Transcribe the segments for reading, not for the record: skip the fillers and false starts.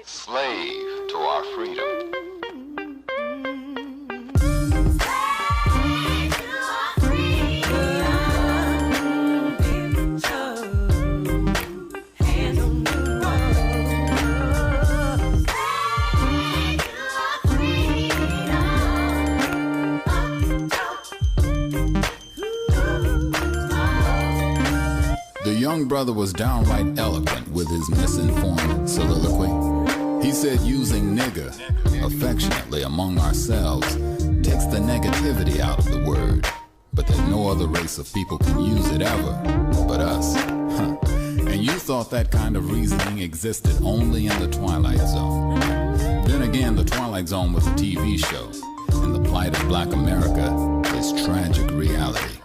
slave to our freedom. The young brother was downright eloquent with his misinformed soliloquy. He said using nigger affectionately among ourselves takes the negativity out of the word, but that no other race of people can use it ever but us. And you thought that kind of reasoning existed only in the Twilight Zone. Then again, the Twilight Zone was a TV show, and the plight of Black America is tragic reality.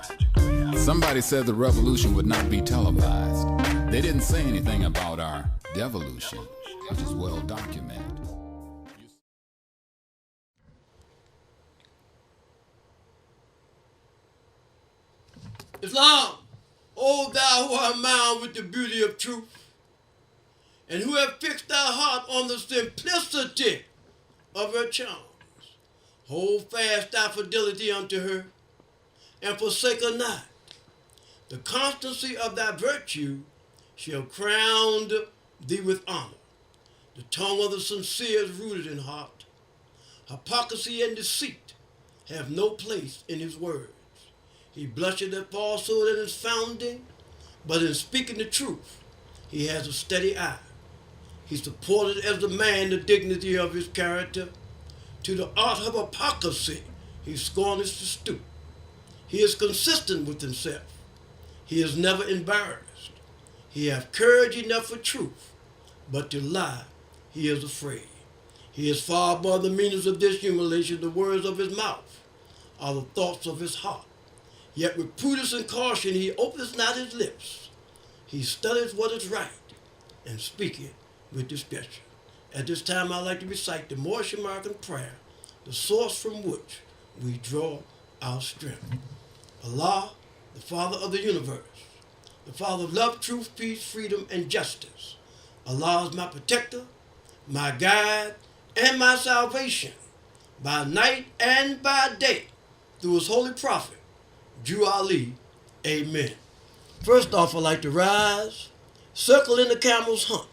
Somebody said the revolution would not be televised. They didn't say anything about our devolution, which is well documented. Islam, O thou who art mound with the beauty of truth, and who have fixed thy heart on the simplicity of her charms, hold fast thy fidelity unto her, and forsake her not. The constancy of thy virtue shall crown thee with honor. The tongue of the sincere is rooted in heart. Hypocrisy and deceit have no place in his words. He blusheth at falsehood in his founding, but in speaking the truth, he has a steady eye. He supported as a man the dignity of his character. To the art of hypocrisy, he scorneth to stoop. He is consistent with himself. He is never embarrassed. He hath courage enough for truth, but to lie he is afraid. He is far above the meanings of dissimulation. The words of his mouth are the thoughts of his heart. Yet with prudence and caution he opens not his lips. He studies what is right and speaketh with discretion. At this time I'd like to recite the Moorish American prayer, the source from which we draw our strength. Allah, the Father of the universe, the Father of love, truth, peace, freedom, and justice. Allah is my protector, my guide, and my salvation, by night and by day, through his holy prophet, Jew Ali. Amen. First off, I'd like to rise, circle in the camel's hump,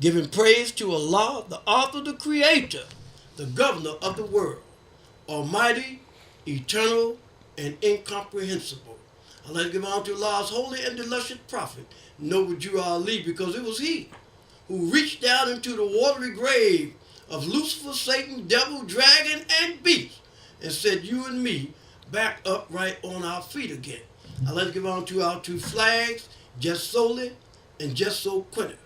giving praise to Allah, the author, the creator, the governor of the world, almighty, eternal, and incomprehensible. I'd like to give honor to Allah's holy and illustrious prophet, noble Jew Ali, because it was he who reached down into the watery grave of Lucifer, Satan, devil, dragon, and beast, and said, you and me back upright on our feet again. I'd like to give honor to our two flags, Just Solely and Just So Quinters.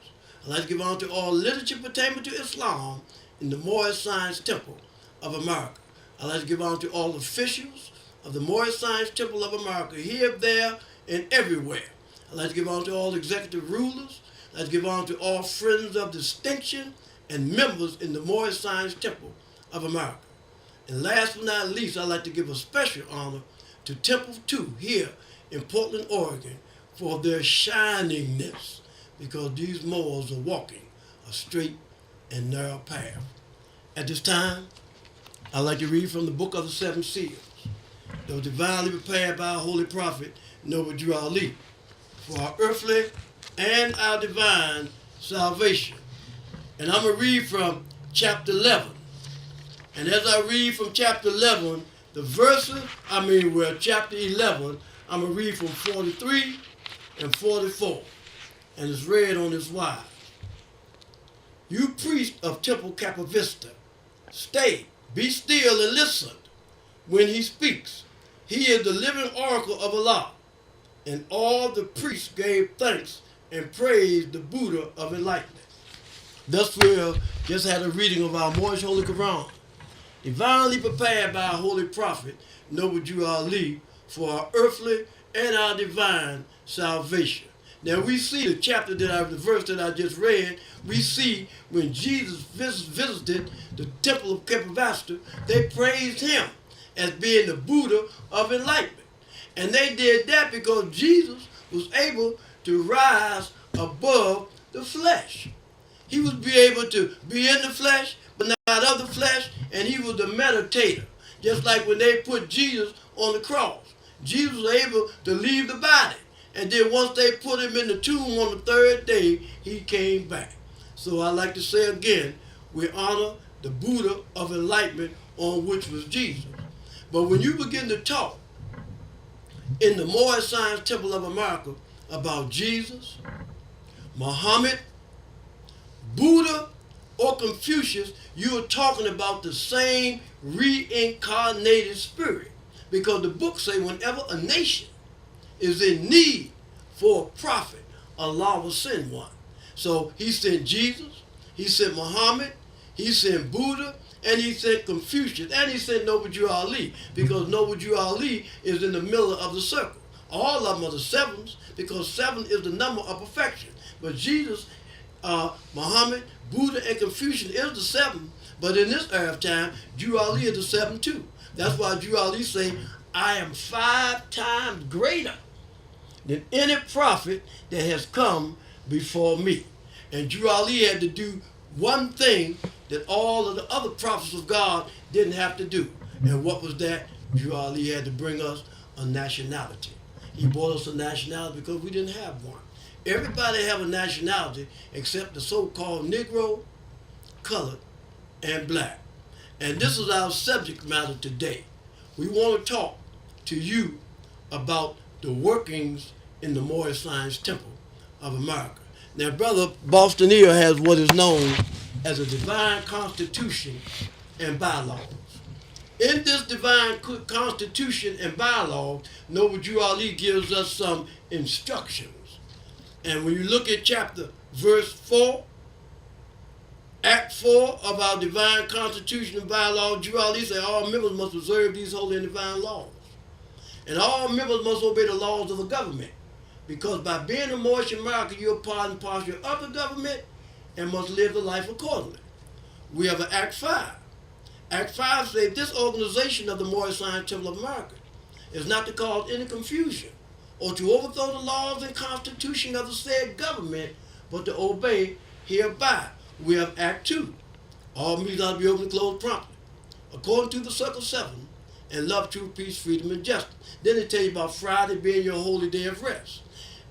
I'd like to give honor to all literature pertaining to Islam in the Moorish Science Temple of America. I'd like to give honor to all officials of the Moorish Science Temple of America, here, there, and everywhere. I'd like to give honor to all executive rulers. I'd like to give honor to all friends of distinction and members in the Moorish Science Temple of America. And last but not least, I'd like to give a special honor to Temple 2 here in Portland, Oregon, for their shiningness, because these Moors are walking a straight and narrow path. At this time, I'd like to read from the Book of the Seven Seals, that was divinely prepared by our holy prophet, noble Jew Ali, for our earthly and our divine salvation. And I'm going to read from chapter 11. And as I read from chapter 11, chapter 11, I'm going to read from 43 and 44. And it's read on this wise. You priest of Temple Capavista, stay, be still and listen when he speaks. He is the living oracle of Allah. And all the priests gave thanks and praised the Buddha of enlightenment. Thus we just had a reading of our Moorish Holy Quran, divinely prepared by our holy prophet, noble Jew Ali, for our earthly and our divine salvation. Now we see the verse that I just read, we see when Jesus visited the temple of Capavasta, they praised him as being the Buddha of enlightenment. And they did that because Jesus was able to rise above the flesh. He was be able to be in the flesh, but not of the flesh, and he was the meditator. Just like when they put Jesus on the cross. Jesus was able to leave the body. And then once they put him in the tomb on the third day, he came back. So I like to say again, we honor the Buddha of enlightenment, on which was Jesus. But when you begin to talk in the Moorish Science Temple of America about Jesus, Muhammad, Buddha, or Confucius, you are talking about the same reincarnated spirit. Because the books say whenever a nation is in need for a prophet, Allah will send one. So he sent Jesus, he sent Muhammad, he sent Buddha, and he sent Confucius, and he sent Noble Drew Ali, because Noble Drew Ali is in the middle of the circle. All of them are the sevens, because 7 is the number of perfection. But Jesus, Muhammad, Buddha, and Confucius is the 7, but in this era of time, Drew Ali is the 7 too. That's why Drew Ali say, I am 5 times greater than any prophet that has come before me. And Drew Ali had to do one thing that all of the other prophets of God didn't have to do. And what was that? Drew Ali had to bring us a nationality. He brought us a nationality because we didn't have one. Everybody have a nationality except the so-called Negro, colored, and black. And this is our subject matter today. We want to talk to you about the workings in the Moorish Science Temple of America. Now, Brother Bostonier has what is known as a divine constitution and bylaws. In this divine constitution and bylaws, Noble Drew Ali gives us some instructions. And when you look at verse 4, Act 4 of our divine constitution and bylaws, Drew Ali said all members must observe these holy and divine laws. And all members must obey the laws of the government. Because by being a Moorish America, you're part and parcel of the government and must live the life accordingly. We have an Act 5. Act 5 says this organization of the Moorish Science Temple of America is not to cause any confusion or to overthrow the laws and constitution of the said government, but to obey hereby. We have Act 2. All meetings ought to be open and closed promptly, according to the Circle 7, and love, truth, peace, freedom, and justice. Then they tell you about Friday being your holy day of rest,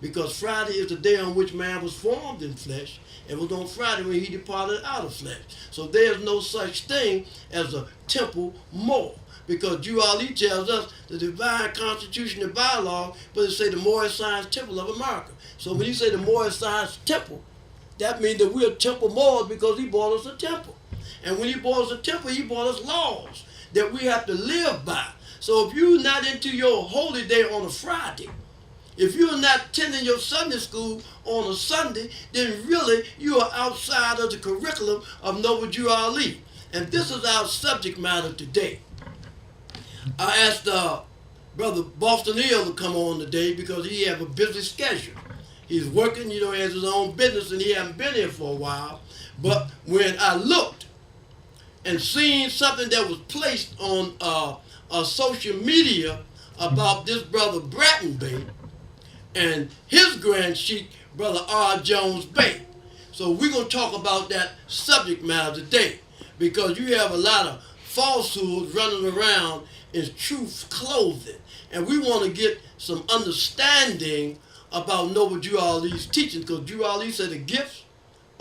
because Friday is the day on which man was formed in flesh, and was on Friday when he departed out of flesh. So there's no such thing as a temple more, because Drew Ali tells us the divine constitution and bylaw, but it say the Moorish Science Temple of America. So when you say the Moorish Science Temple, that means that we're temple Moors because he bought us a temple. And when he bought us a temple, he bought us laws that we have to live by. So if you're not into your holy day on a Friday, if you're not attending your Sunday school on a Sunday, then really you are outside of the curriculum of Noble Drew Ali. And this is our subject matter today. I asked Brother Bostonier to come on today because he have a busy schedule. He's working, he has his own business, and he hasn't been here for a while. But when I looked and seen something that was placed on social media about this brother Lynch-Bey and his grand sheik, Brother R. Jones Bey. So we're going to talk about that subject matter today, because you have a lot of falsehoods running around in truth's clothing. And we want to get some understanding about Noble Drew Ali's teaching, because Drew Ali said the gifts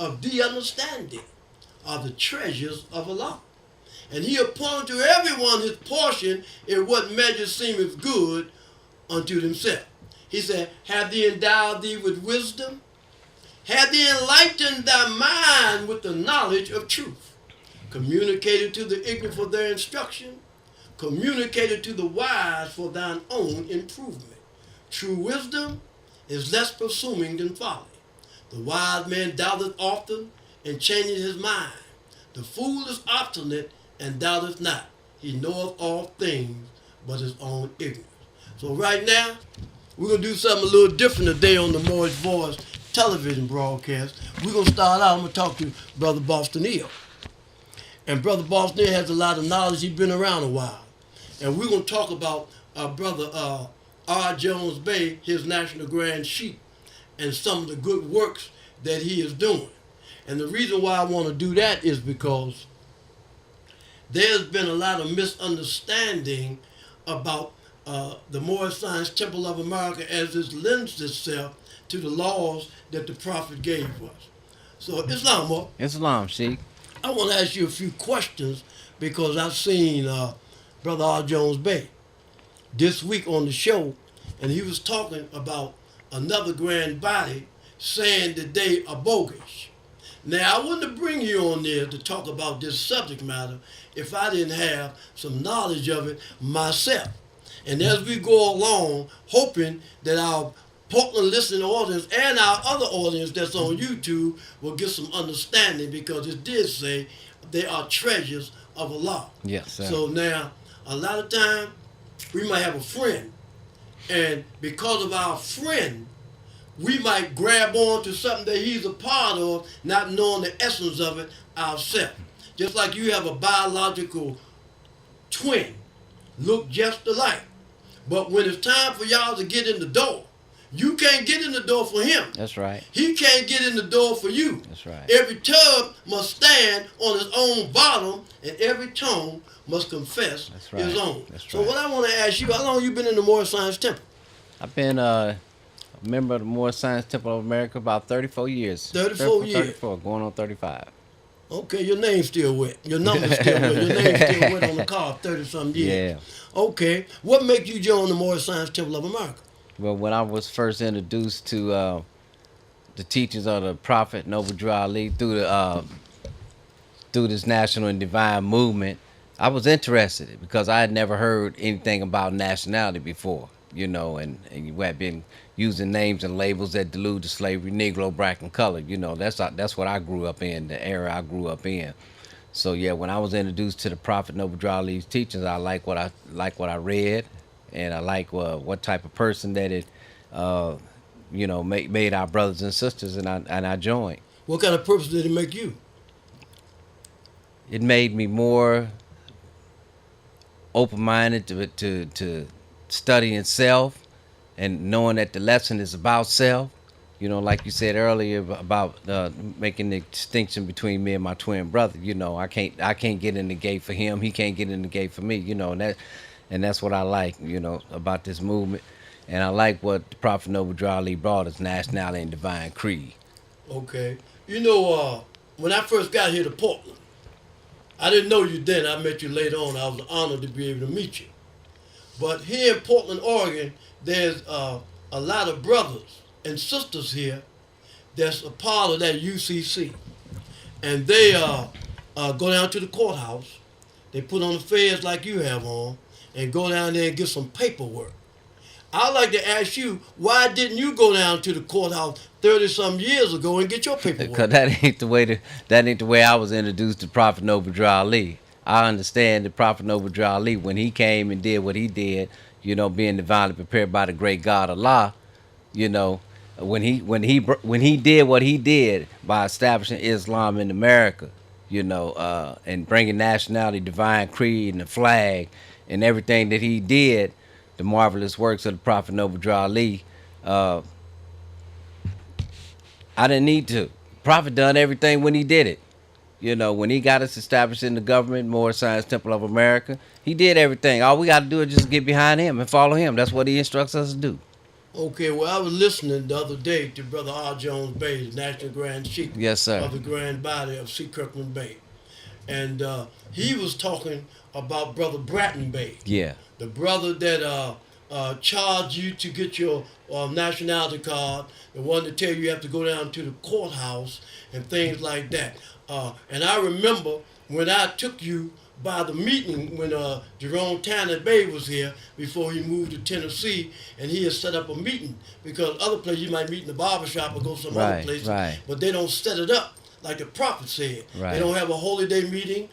of the understanding are the treasures of Allah. And he appointed to everyone his portion in what measure seemeth good unto himself. He said, have thee endowed thee with wisdom? Have thee enlightened thy mind with the knowledge of truth? Communicated to the ignorant for their instruction? Communicated to the wise for thine own improvement? True wisdom is less presuming than folly. The wise man doubteth often and changeth his mind. The fool is obstinate and doubteth not. He knoweth all things but his own ignorance. So right now, we're going to do something a little different today on the Moorish Voice television broadcast. We're going to start out, I'm going to talk to Brother Bostonier. And Brother Bostonier has a lot of knowledge. He's been around a while. And we're going to talk about Brother R. Jones Bey, his National Grand Sheik, and some of the good works that he is doing. And the reason why I want to do that is because there's been a lot of misunderstanding about the Moorish Science Temple of America as it lends itself to the laws that the Prophet gave us. So, Islam, Sheikh. I want to ask you a few questions because I've seen Brother R. Jones Bey this week on the show, and he was talking about another grand body saying that they are bogus. Now, I wouldn't bring you on there to talk about this subject matter if I didn't have some knowledge of it myself. And as we go along, hoping that our Portland listening audience and our other audience that's on YouTube will get some understanding, because it did say they are treasures of Allah. Yes, sir. So now, a lot of time, we might have a friend, and because of our friend, we might grab on to something that he's a part of, not knowing the essence of it ourselves. Just like you have a biological twin, look just alike. But when it's time for y'all to get in the door, you can't get in the door for him. That's right. He can't get in the door for you. That's right. Every tub must stand on its own bottom, and every tongue must confess his own. That's So right. what I want to ask you, how long you been in the Moorish Science Temple? I've been a member of the Moorish Science Temple of America about 34 years. 34 years. 34, going on 35. Okay, your name's still wet. Your number's still wet. Your name's still wet on the card, 30-some years. Yeah. Okay. What makes you join the Moorish Science Temple of America? Well, when I was first introduced to the teachings of the Prophet Noble Drew Ali through this national and divine movement, I was interested because I had never heard anything about nationality before, you know, and you had been using names and labels that delude to slavery, Negro, black, and colored. You know, that's what I grew up in, the era I grew up in. So yeah, when I was introduced to the Prophet Noble Drew Ali's teachings, I like what I read, and I like what type of person that it, you know, made our brothers and sisters, and I joined. What kind of purpose did it make you? It made me more open-minded to studying self and knowing that the lesson is about self. You know, like you said earlier about making the distinction between me and my twin brother. You know, I can't get in the gate for him. He can't get in the gate for me. You know, and that's what I like, you know, about this movement. And I like what the Prophet Noble Drew Ali brought us, nationality and divine creed. Okay. You know, when I first got here to Portland, I didn't know you then. I met you later on. I was honored to be able to meet you. But here in Portland, Oregon, there's a lot of brothers and sisters here that's a part of that UCC. And they go down to the courthouse. They put on the fez like you have on and go down there and get some paperwork. I'd like to ask you, why didn't you go down to the courthouse 30-some years ago and get your paperwork? Because that ain't the way I was introduced to Prophet Noble Drew Ali. I understand the Prophet Noble Drew Ali, when he came and did what he did, you know, being divinely prepared by the great God Allah, you know, when he did what he did by establishing Islam in America, you know, and bringing nationality, divine creed, and the flag, and everything that he did, the marvelous works of the Prophet Noble Drew Ali, I didn't need to. Prophet done everything when he did it. You know, when he got us established in the government, Moorish Science Temple of America, he did everything. All we got to do is just get behind him and follow him. That's what he instructs us to do. Okay, well, I was listening the other day to Brother R. Jones Bey, the National Grand Chief Yes, sir. of the Grand Body of C. Kirkland Bey. And he was talking about Brother Bratton Bey. Yeah. The brother that charged you to get your nationality card, the one that tell you have to go down to the courthouse and things like that. And I remember when I took you by the meeting when Jerome Tanner Bey was here before he moved to Tennessee, and he had set up a meeting, because other places you might meet in the barbershop or go some other places, but they don't set it up like the prophet said. They don't have a holy day meeting.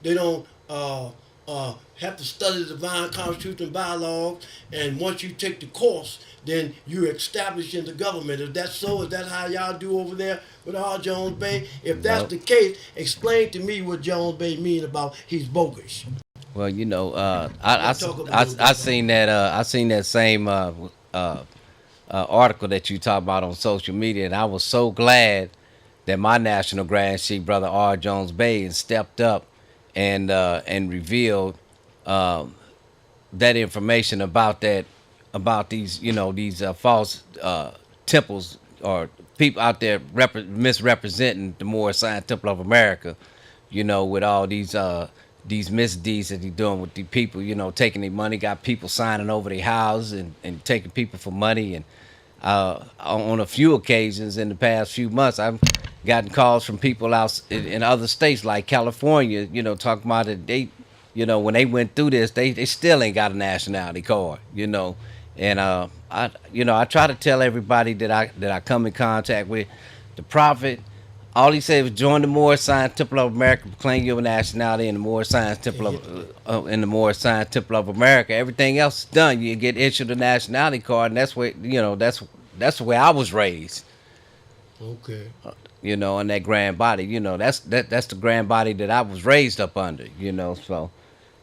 They don't have to study the divine constitution and bylaws, and once you take the course, then you're established in the government. Is that so? Is that how y'all do over there with R. Jones Bey? If that's the case, explain to me what Jones Bey mean about he's bogus. Well, you know, I seen that same article that you talked about on social media, and I was so glad that my national grand chief brother R. Jones Bey and stepped up and revealed that information about these these false temples or people out there misrepresenting the Moorish Science Temple of America, with all these misdeeds that he's doing with the people, taking their money, got people signing over their houses and taking people for money. And on a few occasions in the past few months, I've gotten calls from people out in other states like California, talking about it. They, when they went through this, they still ain't got a nationality card, And I try to tell everybody that I come in contact with, the prophet. All he said was join the Moorish Science Temple of America, proclaim your nationality in the Moorish Science Temple of America. Everything else is done. You get issued a nationality card, and that's where that's the way I was raised. Okay. In that grand body. That's the grand body that I was raised up under. So.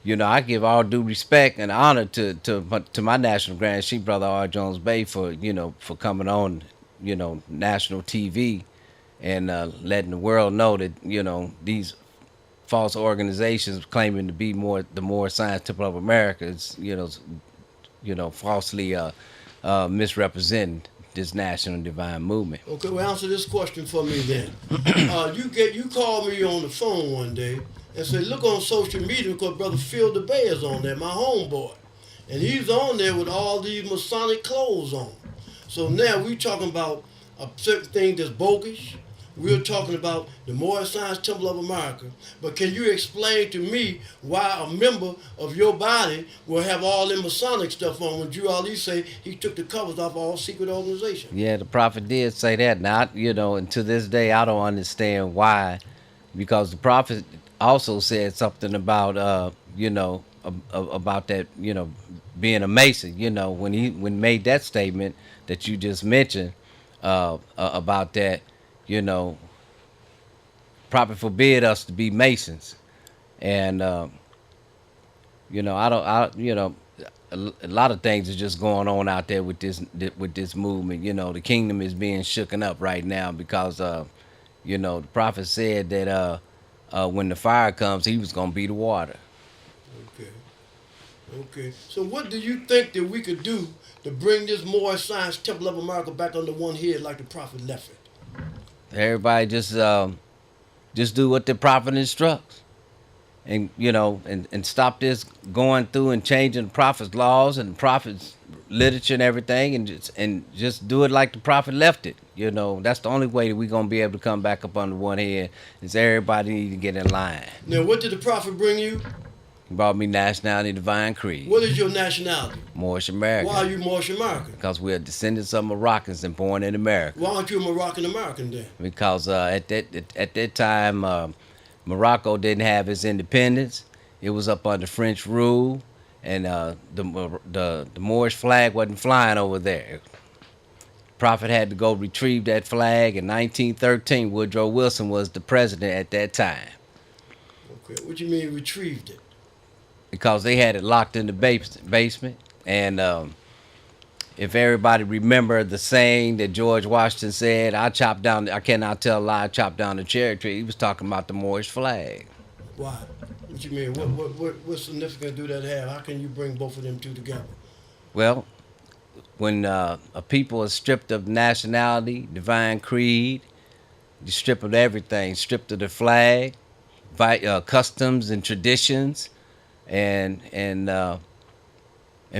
I give all due respect and honor to my national grand chief brother R. Jones Bey for coming on national TV and letting the world know that these false organizations claiming to be the Moorish Science Temple of America is falsely misrepresenting this national divine movement. Okay, well, answer this question for me then. You called me on the phone one day and said, look on social media because Brother Phil the Bay is on there, my homeboy. And he's on there with all these Masonic clothes on. So now we talking about a certain thing that's bogus. We're talking about the Moorish Science Temple of America. But can you explain to me why a member of your body will have all the Masonic stuff on when Drew Ali say he took the covers off all secret organizations? Yeah, the prophet did say that. Now, and to this day, I don't understand why. Because the prophet also said something about, about that, being a Mason, when he made that statement that you just mentioned about that, prophet forbid us to be Masons. And, a lot of things are just going on out there with this movement. The kingdom is being shooken up right now because, the prophet said that when the fire comes, he was going to be the water. Okay. So what do you think that we could do to bring this Moorish Science Temple of America back under one head like the prophet left it? Everybody just do what the prophet instructs. And and stop this going through and changing the prophet's laws and the prophet's literature and everything, and just do it like the prophet left it. That's the only way that we're gonna be able to come back up under one head. Is everybody need to get in line. Now, what did the prophet bring you? He brought me nationality, divine creed. What is your nationality? Moorish American. Why are you Moorish American? Because we're descendants of Moroccans and born in America. Why aren't you a Moroccan American then? Because at that time, Morocco didn't have its independence. It was up under French rule, and the Moorish flag wasn't flying over there. Prophet had to go retrieve that flag in 1913. Woodrow Wilson was the president at that time. Okay, what do you mean retrieved it? Because they had it locked in the basement. And if everybody remember the saying that George Washington said, I cannot tell a lie, I chopped down the cherry tree. He was talking about the Moorish flag. Why? What you mean? What significance do that have? How can you bring both of them two together? Well, when a people is stripped of nationality, divine creed, you strip of everything, stripped of the flag, customs and traditions, and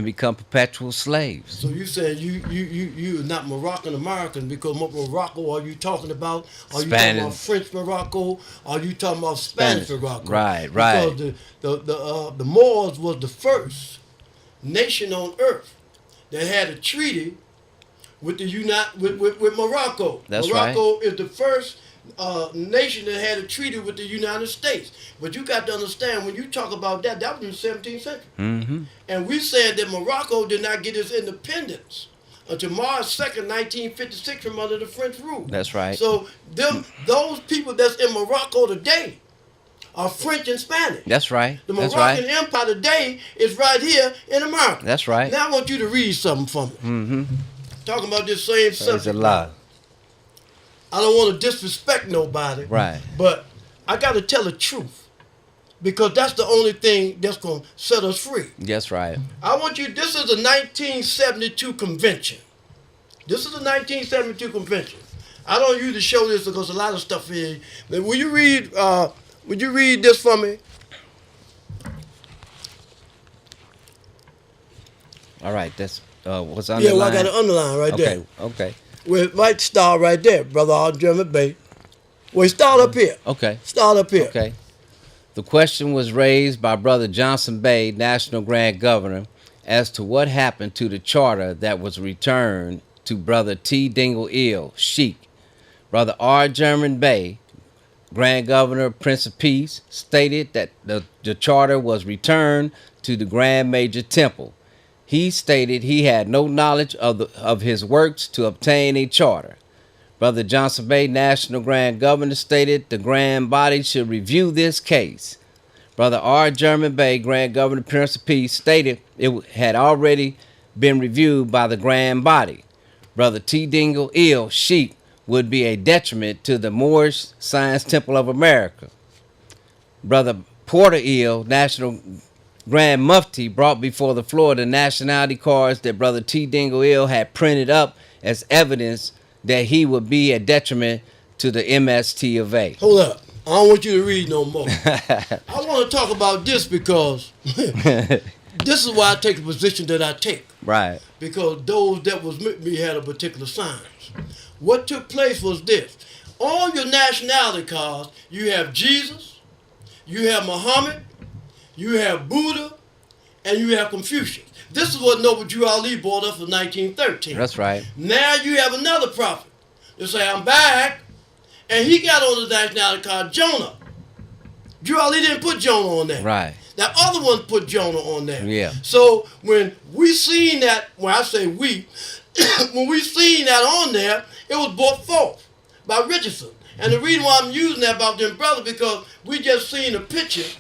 become perpetual slaves. So you said you are not Moroccan American because what Morocco are you talking about? Are you talking about French Morocco? Are you talking about Spanish Morocco? Right. Because the Moors was the first nation on earth that had a treaty with with Morocco. That's Morocco is the first nation that had a treaty with the United States. But you got to understand, when you talk about that was in the 17th century. Mm-hmm. And we said that Morocco did not get its independence until March 2nd, 1956 from under the French rule. That's right. So those people that's in Morocco today are French and Spanish. That's right. The Moroccan Empire today is right here in America. That's right. Now I want you to read something for me. Mm-hmm. Talking about this same subject. There's a lot. I don't want to disrespect nobody. Right. But I got to tell the truth because that's the only thing that's going to set us free. That's right. I want you, this is a 1972 convention. This is a 1972 convention. I don't usually show this because a lot of stuff here. Will you read this for me? All right. That's what's Yeah, underlined. well, I got an underline right there. Okay. Well, it might start right there, Brother Lynch-Bey. Well, start up here. Okay. Start up here. Okay. The question was raised by Brother Lynch-Bey, National Grand Governor, as to what happened to the charter that was returned to Brother T. Dingle Ill, Sheik. Brother R. Lynch-Bey, Grand Governor, Prince of Peace, stated that the charter was returned to the Grand Major Temple. He stated he had no knowledge of his works to obtain a charter. Brother Lynch-Bey, National Grand Governor, stated the Grand Body should review this case. Brother R. Lynch-Bey, Grand Governor, Prince of Peace, stated it had already been reviewed by the Grand Body. Brother T. Dingle Ill, Sheik, would be a detriment to the Moorish Science Temple of America. Brother Porter Ill, National Grand Mufti, brought before the floor the nationality cards that Brother T. Dingle Ill had printed up as evidence that he would be a detriment to the MST of A. Hold up. I don't want you to read no more. I want to talk about this because this is why I take the position that I take. Right. Because those that was with me had a particular science. What took place was this. On your nationality cards, you have Jesus, you have Muhammad, you have Buddha, and you have Confucius. This is what Noble Drew Ali brought up in 1913. That's right. Now you have another prophet. They say, I'm back. And he got on the nationality card Jonah. Drew Ali didn't put Jonah on there. Right. That other one put Jonah on there. Yeah. So when we seen that, when I say we, when we seen that on there, it was brought forth by Richardson. And the reason why I'm using that about them brothers, because we just seen a picture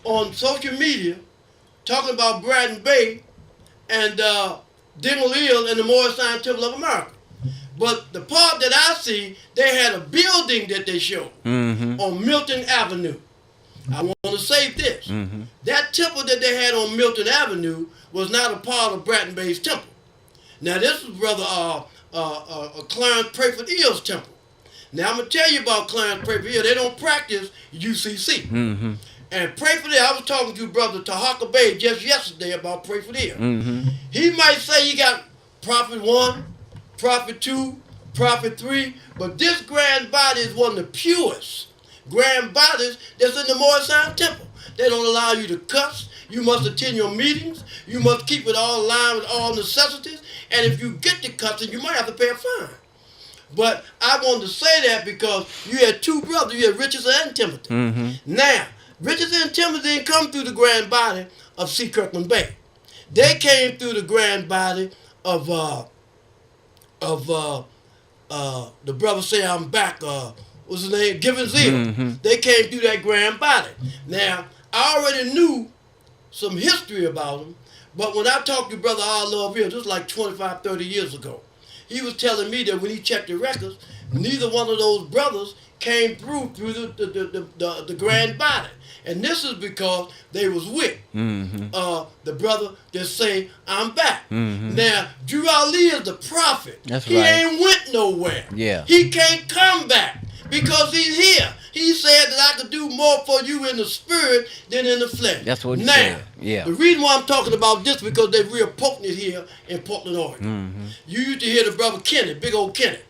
on social media talking about Bratton Bay and Dingle Ill and the Moorish Science Temple of America. But the part that I see, they had a building that they showed on Milton Avenue. I want to say this. That temple that they had on Milton Avenue was not a part of Bratton Bay's temple. Now, this is Brother Clarence Prayford Ill's temple. Now, I'm going to tell you about Clarence Prayford Ill. They don't practice UCC. And Prayford Ill, I was talking to Brother Tahaka Bay just yesterday about Prayford Ill. He might say he got Prophet 1, Prophet 2, Prophet 3, but this grand body is one of the purest grand bodies that's in the Moorish Science Temple. They don't allow you to cuss. You must attend your meetings. You must keep it all in line with all necessities. And if you get to cussing, you might have to pay a fine. But I wanted to say that because you had two brothers. You had Richardson and Timothy. Now, Richardson and Timothy didn't come through the grand body of C. Kirkland Bay. They came through the grand body of the brother say I'm back, what's his name? Givens Ill. They came through that grand body. Now, I already knew some history about them, but when I talked to Brother R. Love Ill, this was like 25, 30 years ago, he was telling me that when he checked the records, neither one of those brothers came through the grand body. And this is because they was with the brother that say, I'm back. Now, Drew Ali is the prophet. That's he right. ain't went nowhere. Yeah. He can't come back because he's here. He said that I could do more for you in the spirit than in the flesh. That's what he now, said. Yeah. The reason why I'm talking about this because they're real potent here in Portland, Oregon. You used to hear the brother Kenny, big old Kenny.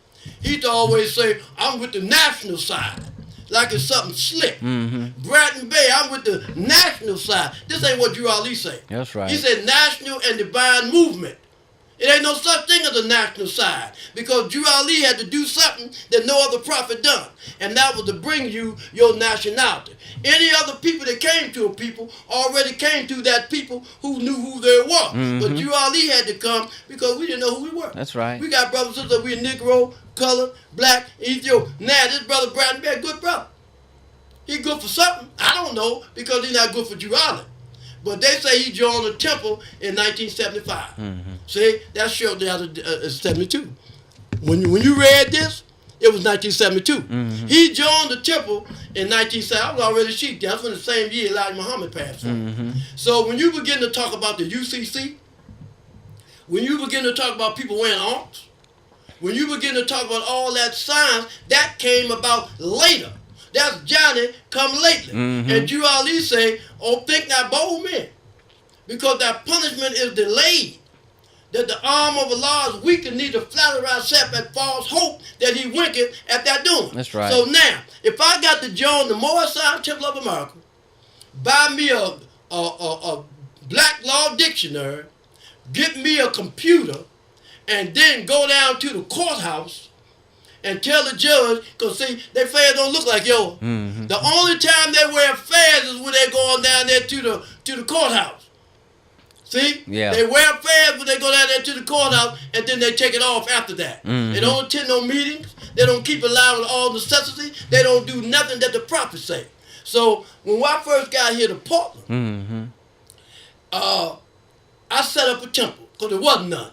He used to always say, I'm with the national side. Like it's something slick. Bratton Bay, I'm with the national side. This ain't what Drew Ali say. That's right. He said national and divine movement. It ain't no such thing as a national side because Drew Ali had to do something that no other prophet done, and that was to bring you your nationality. Any other people that came to a people already came to that people who knew who they were. But Drew Ali had to come because we didn't know who we were. That's right. We got brothers and sisters, we Negro, colored, black, Ethiopian. Now this brother Bratton Bay, a good brother. He good for something. I don't know because he's not good for Drew Ali. But they say he joined the temple in 1975. See, that's shortly out of 72. When you read this, It was 1972. He joined the temple in 1970. I was already sheep there. That's when the same year Elijah Muhammad passed on. So when you begin to talk about the UCC, when you begin to talk about people wearing arms, when you begin to talk about all that science, that came about later. That's Johnny come lately. And you Ali say, oh, think not bold men, because that punishment is delayed. That the arm of Allah is weak and neither flatter ourselves at false hope that he winketh at that doing. That's right. So now, if I got to join the Morrison Temple of America, buy me a Black Law Dictionary, get me a computer, and then go down to the courthouse and tell the judge, because see, their feds don't look like yours. The only time they wear feds is when they're going down there to the courthouse. See? Yeah. They wear feds when they go down there to the courthouse, and then they take it off after that. They don't attend no meetings. They don't keep alive with all necessity. They don't do nothing that the prophets say. So when I first got here to Portland, I set up a temple, because there wasn't none.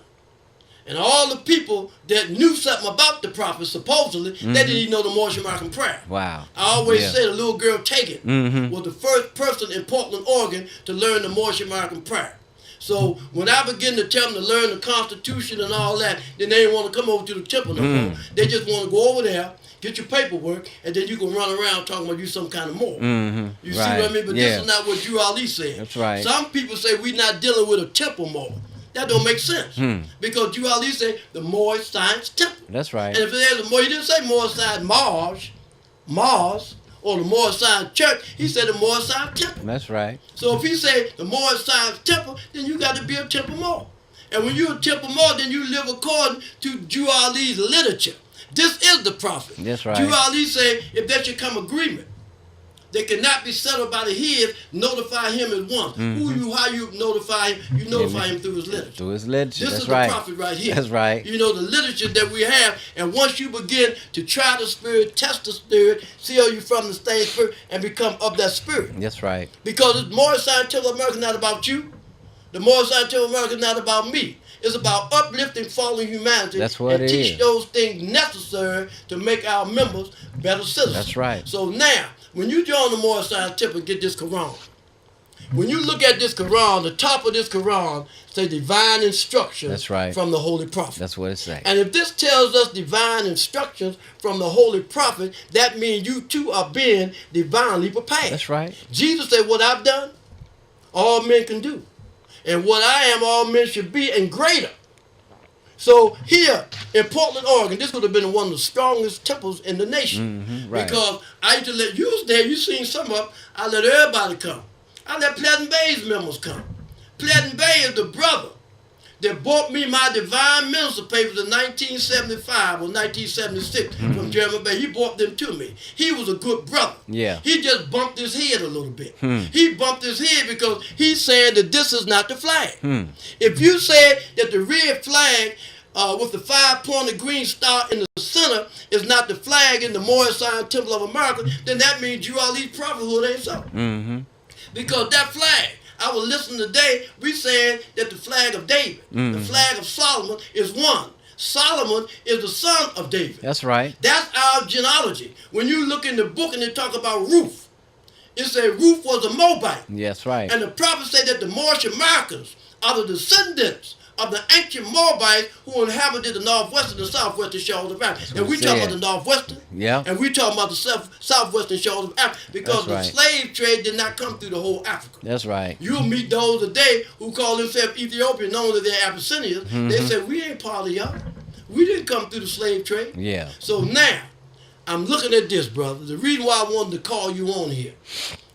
And all the people that knew something about the prophet, supposedly, they didn't even know the Morse American prayer. Wow. I always say the little girl Tegan was the first person in Portland, Oregon to learn the Morse American prayer. So when I begin to tell them to learn the Constitution and all that, then they didn't want to come over to the temple no more. They just want to go over there, get your paperwork, and then you can run around talking about you some kind of more. You see what I mean? But this is not what Drew Ali said. That's right. Some people say we're not dealing with a temple more. That don't make sense. Because Drew Ali said the Moorish Science Temple. That's right. And if there's a more, he didn't say Moorish Science Mars, or the Moorish Science Church, he said the Moorish Science Temple. That's right. So if he say the Moorish Science Temple, then you got to be a temple more. And when you're a temple more, then you live according to Drew Ali's literature. This is the prophet. That's right. Drew Ali say, if there should come agreement, they cannot be settled by the head, notify him at once. How you notify him? You notify him through his literature. Through his literature. This That's is right. the prophet right here. That's right. You know, the literature that we have, and once you begin to try the spirit, test the spirit, see how you from the same spirit, and become of that spirit. That's right. Because the Morris Scientific America is not about you. The Morris Scientific America is not about me. It's about uplifting fallen humanity. That's what and it teach is. those things necessary to make our members better citizens. That's right. So now, when you join the Morris Scientific and get this Quran, when you look at this Quran, the top of this Quran say divine instructions. That's right. From the Holy Prophet. That's what it says. And if this tells us divine instructions from the Holy Prophet, that means you too are being divinely prepared. That's right. Jesus said, what I've done, all men can do. And what I am, all men should be, and greater. So here in Portland, Oregon, this would have been one of the strongest temples in the nation. Right. Because I used to let, you was there, you seen some of them, I let everybody come. I let Pleasant Bay's members come. Pleasant Bay is the brother that bought me my divine minister papers in 1975 or 1976 from Jeremy Bay. He bought them to me. He was a good brother. Yeah. He just bumped his head a little bit. He bumped his head because he's saying that this is not the flag. If you say that the red flag with the 5-pointed green star in the center is not the flag in the Morris Science Temple of America, then that means you all these prophethood ain't so. Because that flag, I was listening today, we saying that the flag of David, the flag of Solomon is one. Solomon is the son of David. That's right. That's our genealogy. When you look in the book and they talk about Ruth, it says Ruth was a Moabite. That's right. And the prophets say that the Moorish Americans are the descendants of the ancient Moabites who inhabited the northwestern and southwestern shores of Africa. And we talk about the northwestern, and we talk about the southwestern shores of Africa because the slave trade did not come through the whole Africa. That's right. You'll meet those today who call themselves Ethiopian, known as they're Abyssinians. They say, we ain't part of y'all. We didn't come through the slave trade. Yeah. So now, I'm looking at this, brother. The reason why I wanted to call you on here,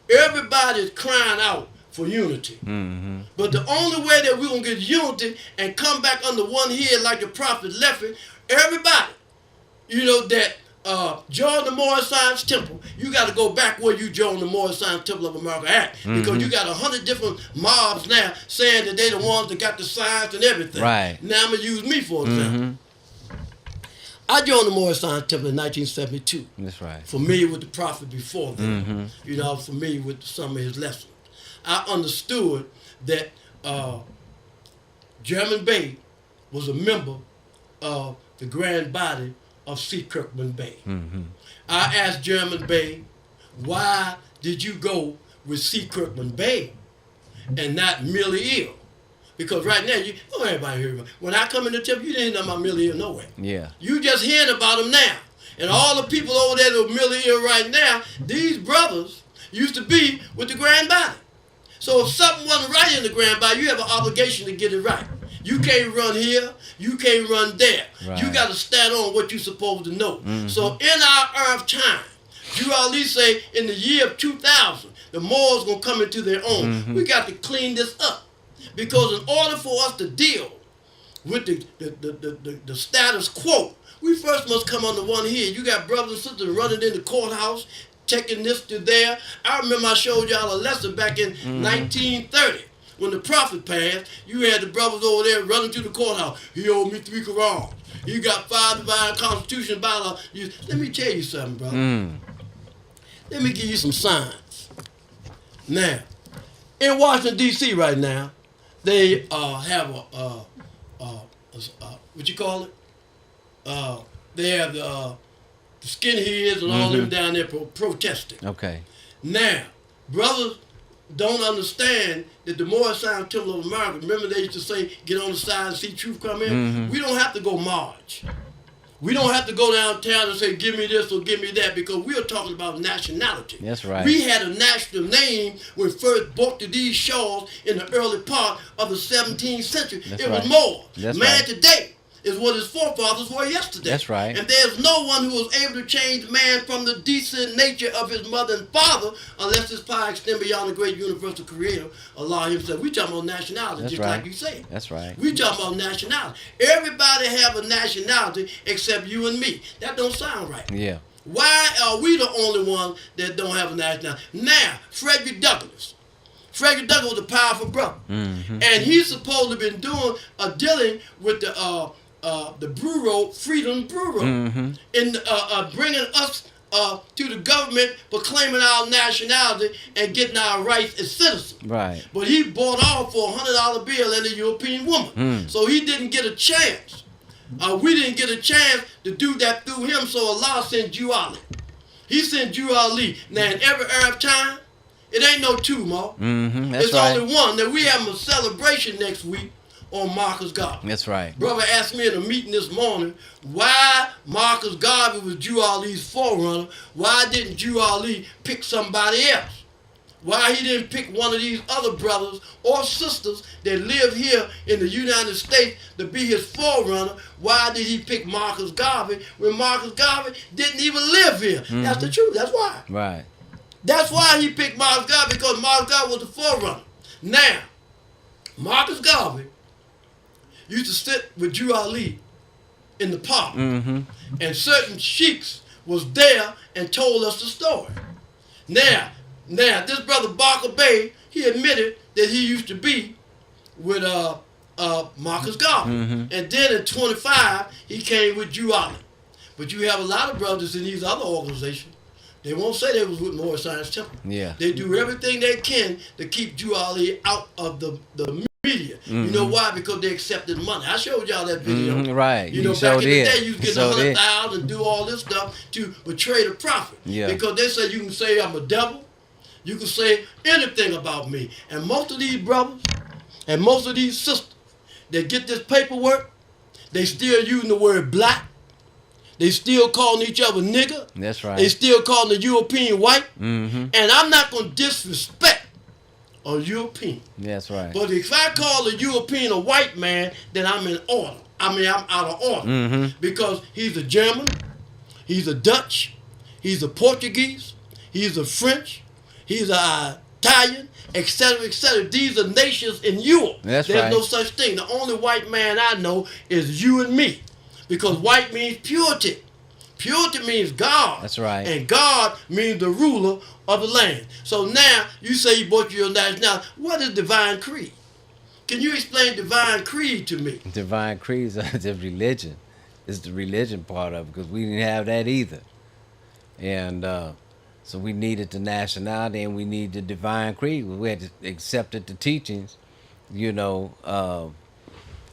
everybody's crying out for unity. But the only way that we're going to get unity and come back under one head like the prophet left it, everybody, you know, that joined the Morris Science Temple, you got to go back where you joined the Morris Science Temple of America at. Because you got 100 different mobs now saying that they the ones that got the science and everything. Right. Now I'm going to use me for example. I joined the Morris Science Temple in 1972. That's right. Familiar with the prophet before then. You know, I was familiar with some of his lessons. I understood that Jeremy Bey was a member of the grand body of C. Kirkman Bey. Mm-hmm. I asked German Bey, why did you go with C. Kirkman Bey and not Millie Hill? Because right now, you don't everybody hear about it. When I come in the temple, you didn't hear about Millie Hill nowhere. Yeah. You just hearing about him now. And all the people over there that are Millie Hill right now, these brothers used to be with the Grand Body. So if something wasn't right in the Grand Body, you have an obligation to get it right. You can't run here. You can't run there. Right. You got to stand on what you're supposed to know. Mm-hmm. So in our earth time, you at least say in the year of 2000, the Moors going to come into their own. Mm-hmm. We got to clean this up. Because in order for us to deal with the status quo, we first must come on the one here. You got brothers and sisters running in the courthouse, taking this to there. I remember I showed y'all a lesson back in 1930. When the prophet passed, you had the brothers over there running to the courthouse. He owed me 3 Qurans. He got 5 divine constitution bylaws. Let me tell you something, brother. Let me give you some signs. Now, in Washington, D.C. right now, they have what you call it? They have the skinheads and all them down there protesting. Okay. Now, brothers don't understand that the Morris Sign Temple of America, remember they used to say, get on the side and see truth come in? We don't have to go march. We don't have to go downtown and say, give me this or give me that, because we are talking about nationality. That's right. We had a national name when first brought to these shores in the early part of the 17th century. That's it right. was Moors. That's Man right. today is what his forefathers were yesterday. That's right. And there's no one who was able to change man from the decent nature of his mother and father unless his power extend beyond the great universal creator, Allah himself. We talking about nationality, That's just right. like you said. That's right. We talking about nationality. Everybody have a nationality except you and me. That don't sound right. Yeah. Why are we the only ones that don't have a nationality? Now, Frederick Douglass. Frederick Douglass was a powerful brother. And he's supposed to have been doing dealing with the Bureau, Freedom Bureau, in bringing us to the government for claiming our nationality and getting our rights as citizens. Right. But he bought off for $100 bill and a European woman. So he didn't get a chance. We didn't get a chance to do that through him, so Allah sent Jew Ali. He sent Jew Ali. Now, in every Arab time, it ain't no two, Mo. That's It's right. only one. Now, we having a celebration next week on Marcus Garvey. That's right. Brother asked me in a meeting this morning why Marcus Garvey was Jew Ali's forerunner. Why didn't Jew Ali pick somebody else? Why he didn't pick one of these other brothers or sisters that live here in the United States to be his forerunner? Why did he pick Marcus Garvey when Marcus Garvey didn't even live here? That's the truth. That's why. Right. That's why he picked Marcus Garvey, because Marcus Garvey was the forerunner. Now, Marcus Garvey used to sit with Jew Ali in the park, and certain sheiks was there and told us the story. Now, this brother Barker Bey, he admitted that he used to be with Marcus Garvey, and then in 25 he came with Jew Ali. But you have a lot of brothers in these other organizations. They won't say they was with Morris Science Temple. Yeah. They do everything they can to keep Jew Ali out of the media. You know why? Because they accepted money. I showed y'all that video. Right. You know, You back sure in the did. day, you was You getting sure did. 100,000 and do all this stuff to betray the prophet. Yeah. Because they say you can say I'm a devil. You can say anything about me. And most of these brothers and most of these sisters that get this paperwork, they still using the word black. They still calling each other nigger. That's right. They still calling the European white. Mm-hmm. And I'm not going to disrespect a European. That's right. But if I call a European a white man, then I'm in order. I mean, I'm out of order. Because he's a German, he's a Dutch, he's a Portuguese, he's a French, he's a Italian, etc., etc. These are nations in Europe. That's There's right. no such thing. The only white man I know is you and me. Because white means purity. Purity means God. That's right. And God means the ruler of the land. So now you say you bought your nationality. What is divine creed? Can you explain divine creed to me? Divine creeds are the religion. It's the religion part of it, because we didn't have that either. And so we needed the nationality and we needed the divine creed. We had to accept the teachings, you know,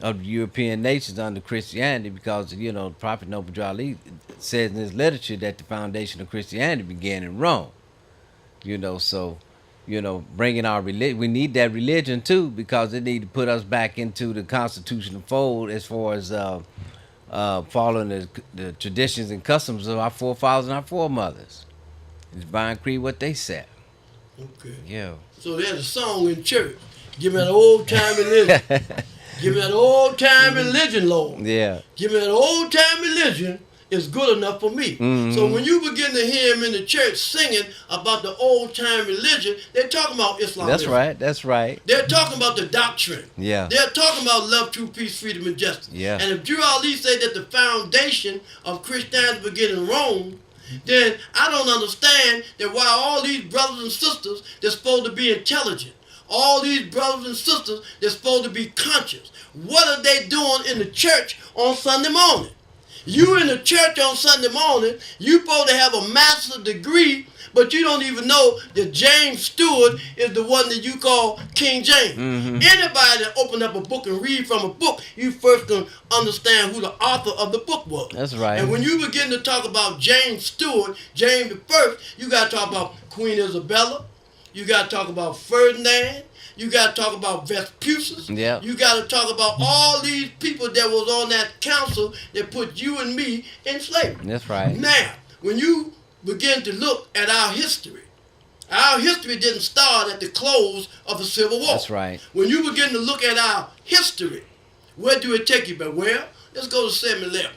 of the European nations under Christianity, because the Prophet Noble Ali says in his literature that the foundation of Christianity began in Rome. So bringing our religion, we need that religion too, because it need to put us back into the constitutional fold as far as following the traditions and customs of our forefathers and our foremothers. The divine creed, what they said. Okay. Yeah. So there's a song in church. Give me that old time religion. Give me that old time religion, Lord. Yeah. Give me that old time religion is good enough for me. Mm-hmm. So when you begin to hear him in the church singing about the old time religion, they're talking about Islam. That's right. That's right. They're talking about the doctrine. Yeah. They're talking about love, truth, peace, freedom, and justice. Yeah. And if Drew Ali said that the foundation of Christianity began in Rome, then I don't understand that why all these brothers and sisters, they're supposed to be intelligent. All these brothers and sisters, they're supposed to be conscious. What are they doing in the church on Sunday morning? You in the church on Sunday morning, you supposed to have a master's degree, but you don't even know that James Stewart is the one that you call King James. Mm-hmm. Anybody that open up a book and read from a book, you first can understand who the author of the book was. That's right. And when you begin to talk about James Stewart, James the First, you got to talk about Queen Isabella. You got to talk about Ferdinand. You got to talk about Vespucius. Yeah. You got to talk about all these people that was on that council that put you and me in slavery. That's right. Now, when you begin to look at our history didn't start at the close of the Civil War. That's right. When you begin to look at our history, where do it take you? But well, let's go to 7-Eleven.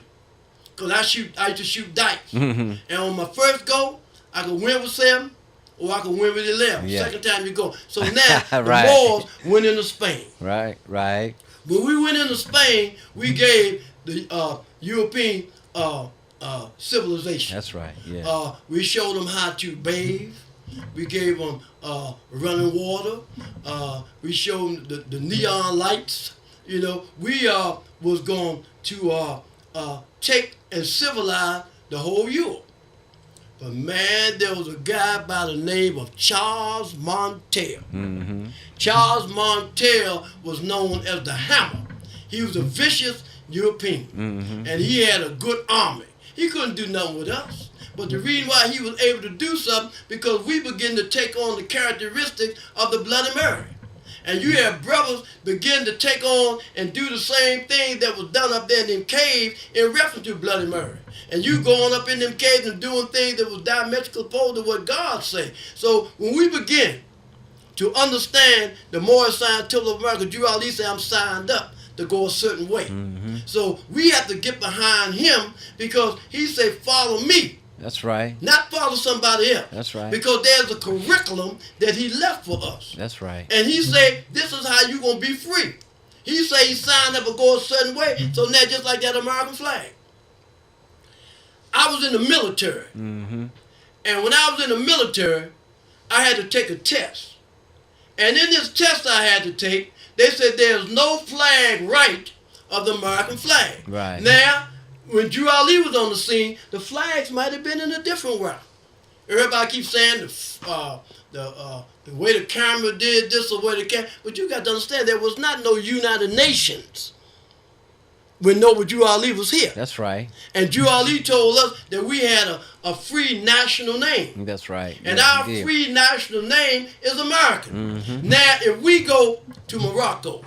Because I used to shoot dice. Mm-hmm. And on my first go, I could win with 7 or I could win with 11. Yeah. Second time you go. So now Right. the Moors went into Spain. Right. Right. When we went into Spain, we gave the European civilization. That's right. Yeah. We showed them how to bathe. We gave them running water. We showed them the neon lights. We was going to take and civilize the whole Europe. But man, there was a guy by the name of Charles Montel. Mm-hmm. Charles Montel was known as the Hammer. He was a vicious European, Mm-hmm. and he had a good army. He couldn't do nothing with us. But the reason why he was able to do something, because we began to take on the characteristics of the Bloody Mary. And you have brothers begin to take on and do the same thing that was done up there in them caves in reference to Bloody Mary. And you going up in them caves and doing things that was diametrically opposed to what God say. So when we begin to understand the moral scientific of America, Drew Ali said, I'm signed up to go a certain way. Mm-hmm. So we have to get behind him, because he said, follow me. That's right. Not follow somebody else. That's right. Because there's a curriculum that he left for us. That's right. And he said, this is how you're going to be free. He said he signed up to go a certain way. So now just like that American flag. I was in the military. Mm-hmm. And when I was in the military, I had to take a test. And in this test I had to take, they said there's no flag right of the American flag. Right. Now, when Drew Ali was on the scene, the flags might have been in a different route. Everybody keeps saying the way the camera did this or way the camera, but you got to understand there was not no United Nations when Noble Drew Ali was here. That's right. And Drew Ali told us that we had a free national name. That's right. And Yes, our we did. free national name is American. Mm-hmm. Now, if we go to Morocco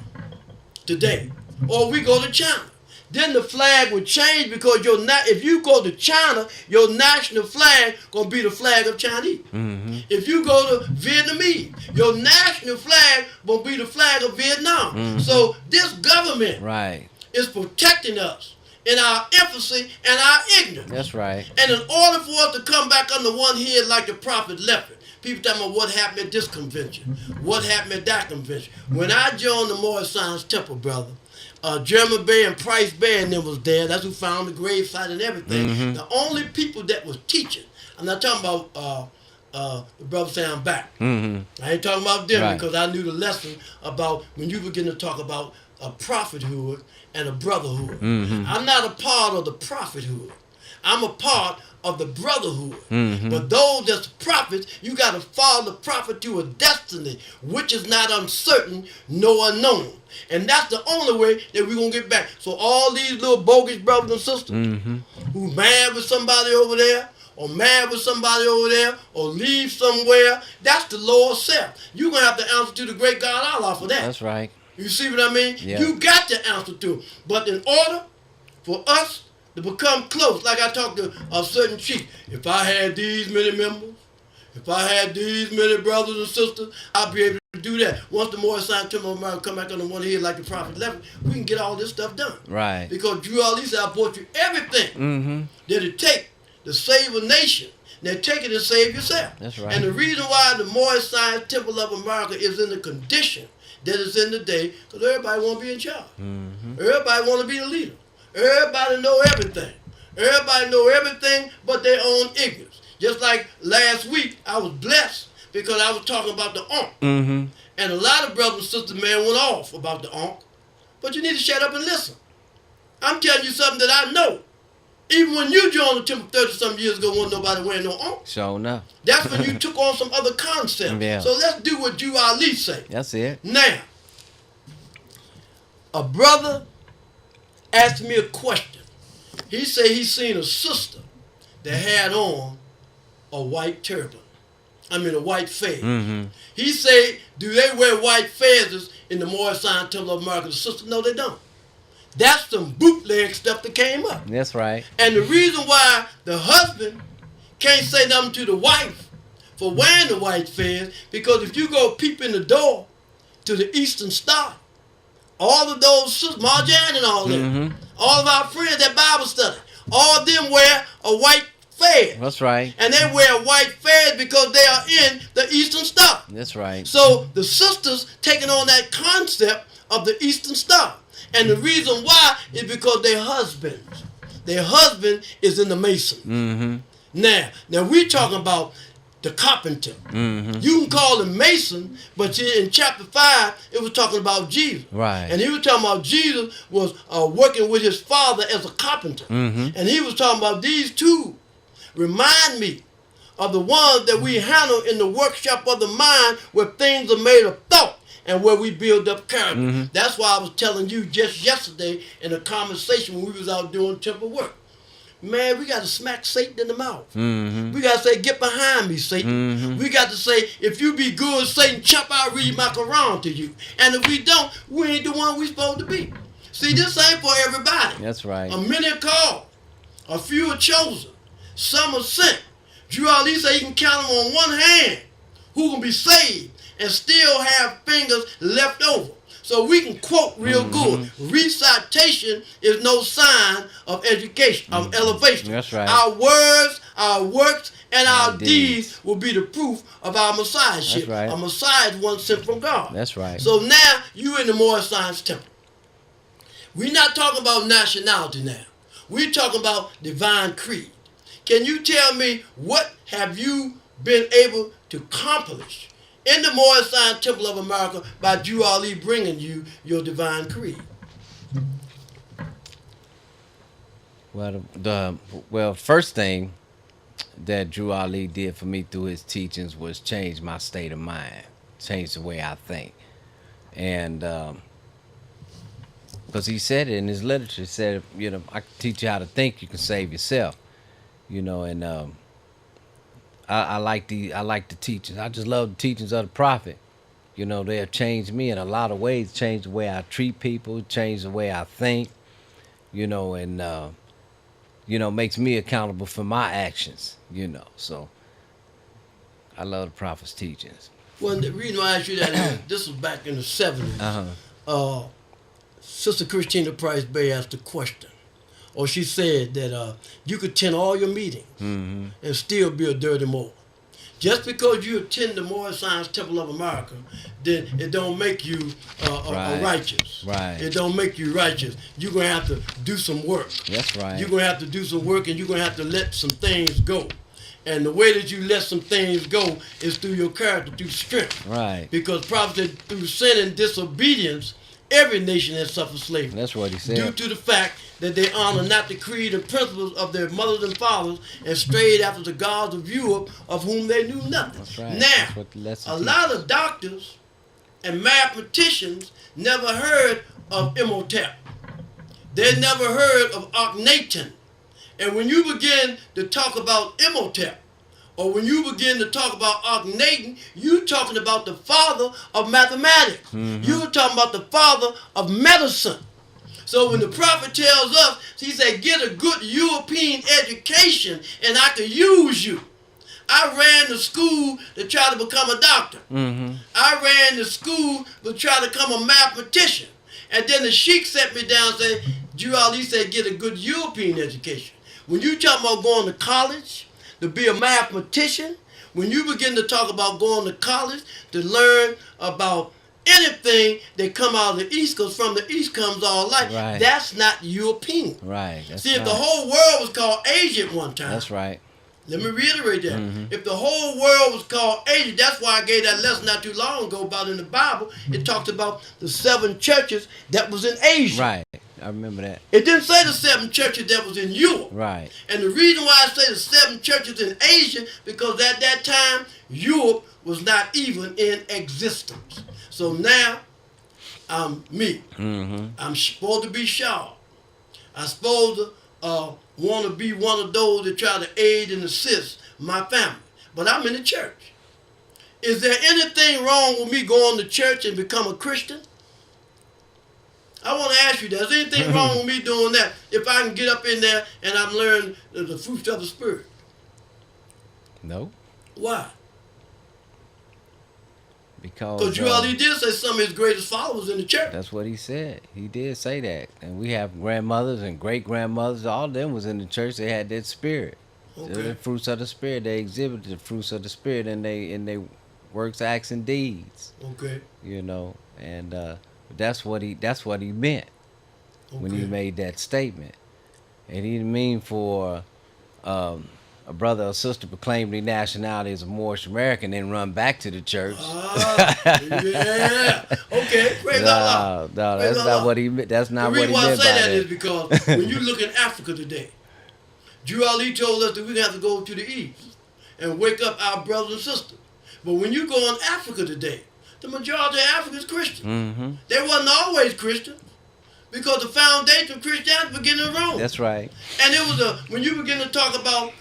today, or we go to China, then the flag would change, because if you go to China, your national flag gonna be the flag of Chinese. Mm-hmm. If you go to Vietnamese, your national flag will be the flag of Vietnam. Mm-hmm. So this government Right. is protecting us in our infancy and our ignorance. That's right. And in order for us to come back under one head like the prophet left it, people talking about what happened at this convention, what happened at that convention. When I joined the Moorish Science Temple, brother, Jeremy Bey and Price Bey and them was there. That's who found the grave site and everything. Mm-hmm. The only people that was teaching, I'm not talking about the brother saying I'm back. Mm-hmm. I ain't talking about them, Right. because I knew the lesson about when you begin to talk about a prophethood and a brotherhood. Mm-hmm. I'm not a part of the prophethood. I'm a part of the brotherhood. But those that's prophets, you got to follow the prophet to a destiny which is not uncertain nor unknown. And that's the only way that we're going to get back. So all these little bogus brothers and sisters who mad with somebody over there, or mad with somebody over there, or leave somewhere, that's the Lord self. You're going to have to answer to the great God Allah for that. That's right. You see what I mean? Yeah. You got to answer to him. But in order for us to become close, like I talked to a certain chief, if I had these many members, if I had these many brothers and sisters, I'd be able to do that. Once the Morris Sign Temple of America come back on the one here like the prophet left, we can get all this stuff done. Right. Because Drew Ali said, I brought you everything that it take to save a nation. Now take it and save yourself. That's right. And the reason why the Morris Science Temple of America is in the condition that it's in today, because everybody want to be in charge. Everybody want to be the leader. Everybody know everything. Everybody know everything but their own ignorance. Just like last week, I was blessed because I was talking about the Ankh. And a lot of brothers and sisters, man, went off about the Ankh. But you need to shut up and listen. I'm telling you something that I know. Even when you joined the temple 30-some years ago, wasn't nobody wearing no Ankh. Sure enough. That's when you took on some other concept. Yeah. So let's do what Drew Ali say. That's it. Now, a brother asked me a question. He said he seen a sister that had on a white turban. I mean a white fez. He said, do they wear white fezzes in the Morris Sign Temple of America? The sister, no, they don't. That's some bootleg stuff that came up. That's right. And the reason why the husband can't say nothing to the wife for wearing the white fez, because if you go peep in the door to the Eastern Star, all of those sisters, Marjan and all them, all of our friends at Bible study, all of them wear a white fez. That's right. And they wear a white fez because they are in the Eastern Star. That's right. So the sisters taking on that concept of the Eastern Star. And the reason why is because their husband is in the Mason. Now we talking about the carpenter. You can call him Mason, but in chapter 5, it was talking about Jesus. Right. And he was talking about Jesus was working with his father as a carpenter. And he was talking about these two remind me of the ones that we handle in the workshop of the mind where things are made of thought and where we build up character. That's why I was telling you just yesterday in a conversation when we was out doing temple work. Man, we got to smack Satan in the mouth. We got to say, get behind me, Satan. We got to say, if you be good, Satan, chop, I'll read my Quran to you. And if we don't, we ain't the one we supposed to be. See, this ain't for everybody. That's right. A many are called, a few are chosen, some are sent. Drew Ali say you can count them on one hand who can be saved and still have fingers left over. So we can quote real good. Recitation is no sign of education, of elevation. That's right. Our words, our works, and our deeds will be the proof of our messiahship. That's right. A messiah is one sent from God. That's right. So now you in the Morris Science Temple. We're not talking about nationality now. We're talking about divine creed. Can you tell me what have you been able to accomplish in the Morris Science Temple of America by Drew Ali bringing you your divine creed? Well, first thing that Drew Ali did for me through his teachings was change my state of mind, change the way I think. And because he said it in his literature, he said, you know, I can teach you how to think, you can save yourself. You know, and I like the teachings. I just love the teachings of the prophet. You know, they have changed me in a lot of ways, changed the way I treat people, changed the way I think, you know, and you know, makes me accountable for my actions, you know. So I love the prophet's teachings. Well, the reason why I asked you that is this was back in the 70s. Sister Christina Price Bay asked a question. Or she said that you could attend all your meetings and still be a dirty mole. Just because you attend the Morris Science Temple of America, then it don't make you righteous. Right. It don't make you righteous. You're going to have to do some work. That's right. You're going to have to do some work, and you're going to have to let some things go. And the way that you let some things go is through your character, through strength. Right. Because prophet said through sin and disobedience, every nation has suffered slavery. That's what he said. Due to the fact that they honor not the creed and principles of their mothers and fathers and strayed after the gods of Europe, of whom they knew nothing. That's right. Now, That's what the lesson a teaches. lot of doctors and mathematicians never heard of Imhotep. They never heard of Akhenaten. And when you begin to talk about Imhotep, or when you begin to talk about Akhenaten, you're talking about the father of mathematics. Mm-hmm. You're talking about the father of medicine. So when the prophet tells us, he said, get a good European education and I could use you. I ran to school to try to become a doctor. Mm-hmm. I ran to school to try to become a mathematician. And then the sheik sat me down and said, you Ali said, get a good European education. When you talk about going to college to be a mathematician, when you begin to talk about going to college to learn about anything that come out of the East, because from the East comes all life, Right. that's not European. Right. That's See, if right. the whole world was called Asia at one time, That's right. let me reiterate that. Mhm. If the whole world was called Asia, that's why I gave that lesson not too long ago about in the Bible. It talks about the 7 churches that was in Asia. Right. I remember that. It didn't say the 7 churches that was in Europe. Right. And the reason why I say the 7 churches in Asia, because at that time, Europe was not even in existence. So now, I'm me. Mm-hmm. I'm supposed to be sharp. I'm supposed to want to be one of those that try to aid and assist my family. But I'm in the church. Is there anything wrong with me going to church and become a Christian? I want to ask you that. Is there anything wrong with me doing that if I can get up in there and I'm learning the fruits of the Spirit? No. Why? Because Because you already did say some of his greatest followers in the church. that's what he said. He did say that. And we have grandmothers and great grandmothers. All of them was in the church. They had that spirit. Okay. The fruits of the Spirit. They exhibited the fruits of the Spirit in they works, acts, and deeds. Okay. You know, and that's what he meant when he Okay. made that statement. And he didn't mean for a brother or sister proclaim their nationality as a Moorish American and run back to the church. Yeah. Okay. Praise Allah. No, Praise that's Allah. not what he meant. That's not The what reason he why I meant say by that is that. because when you look in Africa today, Drew Ali told us that we have to go to the east and wake up our brothers and sisters. But when you go in Africa today, the majority of Africa is Christian. Mm-hmm. They wasn't always Christian because the foundation of Christianity began in Rome. That's right. And it was when you begin to talk about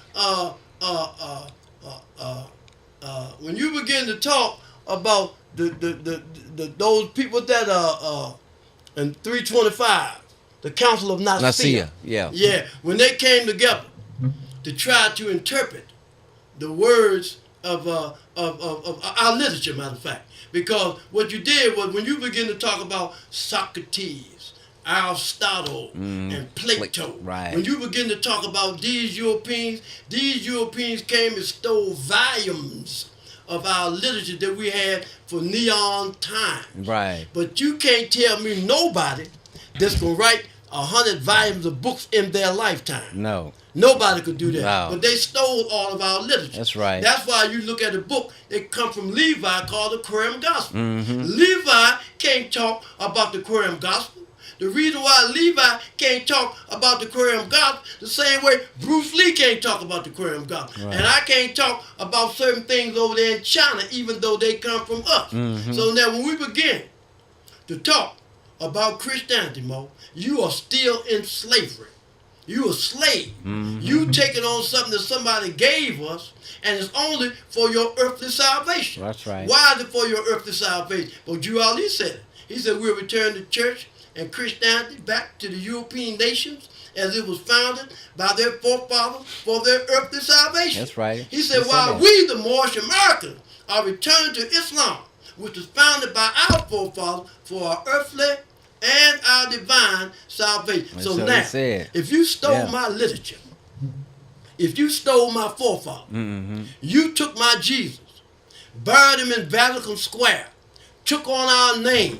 when you begin to talk about the those people that in 325, the Council of Nicaea. Nicaea, yeah. Yeah, when they came together to try to interpret the words of our literature, matter of fact. Because what you did was when you begin to talk about Socrates, Aristotle, and Plato, right. when you begin to talk about these Europeans came and stole volumes of our literature that we had for neon time. Right. But you can't tell me nobody that's going to write 100 volumes of books in their lifetime. No. Nobody could do that. No. But they stole all of our literature. That's right. That's why you look at a book that come from Levi called the Quorum Gospel. Mm-hmm. Levi can't talk about the Quorum Gospel. The reason why Levi can't talk about the Quorum Gospel the same way Bruce Lee can't talk about the Quorum Gospel. Right. And I can't talk about certain things over there in China even though they come from us. Mm-hmm. So now when we begin to talk about Christianity, Mo, you are still in slavery. You a slave. Mm-hmm. You taking on something that somebody gave us, and it's only for your earthly salvation. That's right. Why is it for your earthly salvation? But Drew Ali said it. He said we'll return the church and Christianity back to the European nations as it was founded by their forefathers for their earthly salvation. That's right. He said He said while that. we, the Moorish Americans, are returning to Islam, which was founded by our forefathers for our earthly and our divine salvation. That's So what now, he said. if you stole Yeah. my literature, if you stole my forefather, Mm-hmm. you took my Jesus, buried him in Vatican Square, took on our name.